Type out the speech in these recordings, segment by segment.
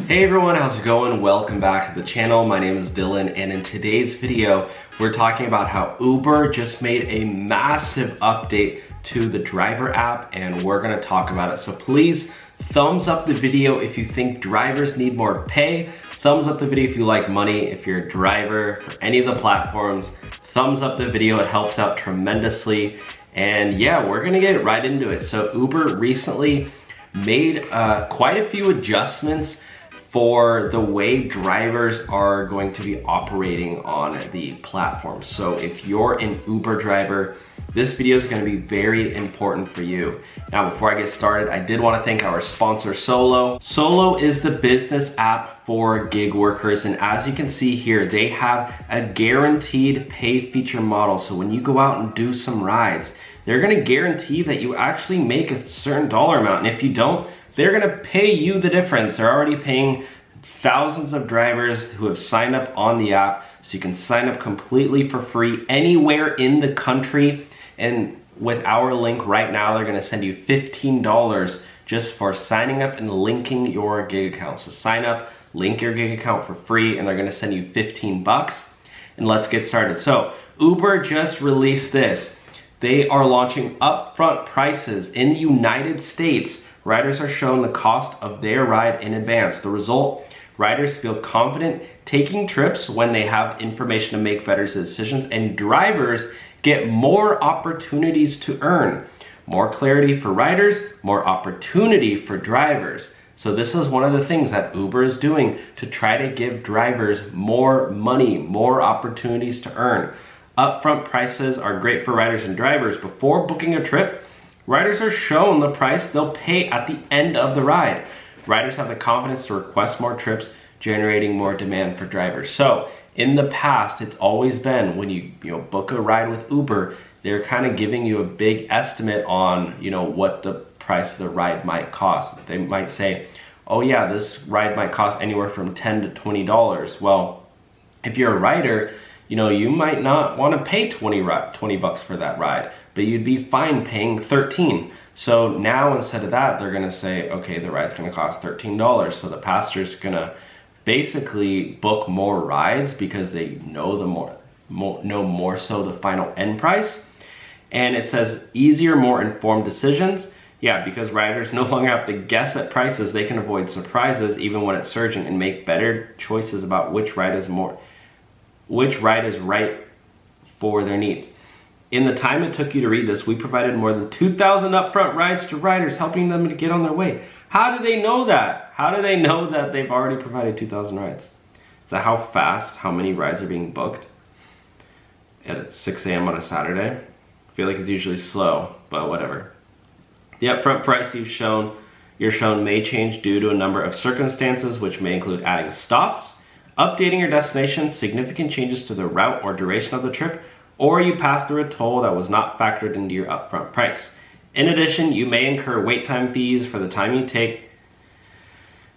Hey everyone, how's it going? Welcome back to the channel. My name is Dylan, and in today's video, we're talking about how Uber just made a massive update to the driver app, and we're gonna talk about it. So please thumbs up the video if you think drivers need more pay. Thumbs up the video if you like money. If you're a driver for any of the platforms, thumbs up the video. It helps out tremendously. And yeah, we're gonna get right into it. So Uber recently made quite a few adjustments for the way drivers are going to be operating on the platform. So if you're an Uber driver, this video is going to be very important for you. Now, before I get started, I did want to thank our sponsor, Solo. Solo is the business app for gig workers, and as you can see here, they have a guaranteed pay feature model. So when you go out and do some rides, they're going to guarantee that you actually make a certain dollar amount, and if you don't, they're gonna pay you the difference. They're already paying thousands of drivers who have signed up on the app, so you can sign up completely for free anywhere in the country. And with our link right now, they're gonna send you $15 just for signing up and linking your gig account. So sign up, link your gig account for free, and they're gonna send you 15 bucks. And let's get started. So Uber just released this. They are launching upfront prices in the United States. Riders are shown the cost of their ride in advance. The result, riders feel confident taking trips when they have information to make better decisions, and drivers get more opportunities to earn. More clarity for riders, more opportunity for drivers. So this is one of the things that Uber is doing to try to give drivers more money, more opportunities to earn. Upfront prices are great for riders and drivers. Before booking a trip, riders are shown the price they'll pay at the end of the ride. Riders have the confidence to request more trips, generating more demand for drivers. So in the past, it's always been when you book a ride with Uber, they're kind of giving you a big estimate on what the price of the ride might cost. They might say, oh yeah, this ride might cost anywhere from $10 to $20. Well, if you're a rider, you might not want to pay 20 bucks for that ride, but you'd be fine paying 13. So now instead of that, they're gonna say, okay, the ride's gonna cost $13. So the passenger's gonna basically book more rides because they know more so the final end price. And it says easier, more informed decisions. Yeah, because riders no longer have to guess at prices, they can avoid surprises even when it's surging and make better choices about which ride is right for their needs. In the time it took you to read this, we provided more than 2,000 upfront rides to riders, helping them to get on their way. How do they know that? How do they know that they've already provided 2,000 rides? Is that how many rides are being booked at 6 a.m. on a Saturday? I feel like it's usually slow, but whatever. The upfront price you're shown may change due to a number of circumstances, which may include adding stops, updating your destination, significant changes to the route or duration of the trip, or you pass through a toll that was not factored into your upfront price. In addition, you may incur wait time fees for the time you take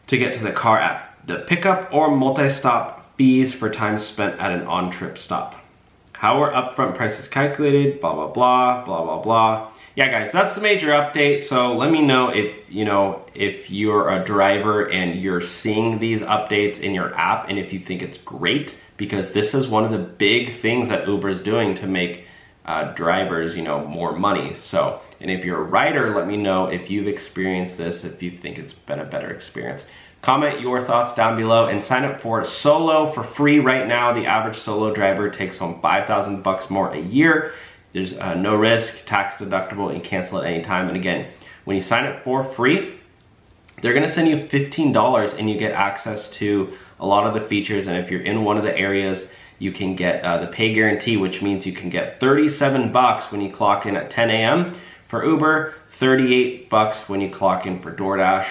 to get to the car at the pickup, or multi-stop fees for time spent at an on-trip stop. How are upfront prices calculated? Blah, blah, blah, blah, blah, blah. Yeah, guys, that's the major update. So let me know if you're a driver and you're seeing these updates in your app and if you think it's great, because this is one of the big things that Uber is doing to make drivers, more money. So, and if you're a rider, let me know if you've experienced this, if you think it's been a better experience. Comment your thoughts down below and sign up for Solo for free right now. The average Solo driver takes home 5,000 bucks more a year. There's no risk, tax deductible, and you cancel at any time. And again, when you sign up for free, they're gonna send you $15 and you get access to a lot of the features. And if you're in one of the areas, you can get the pay guarantee, which means you can get 37 bucks when you clock in at 10 a.m. for Uber, 38 bucks when you clock in for DoorDash,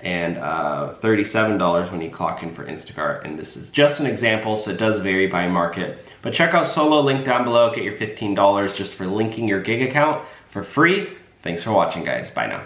and $37 when you clock in for Instacart. And this is just an example, so it does vary by market. But check out Solo, link down below, get your $15 just for linking your gig account for free. Thanks for watching, guys. Bye now.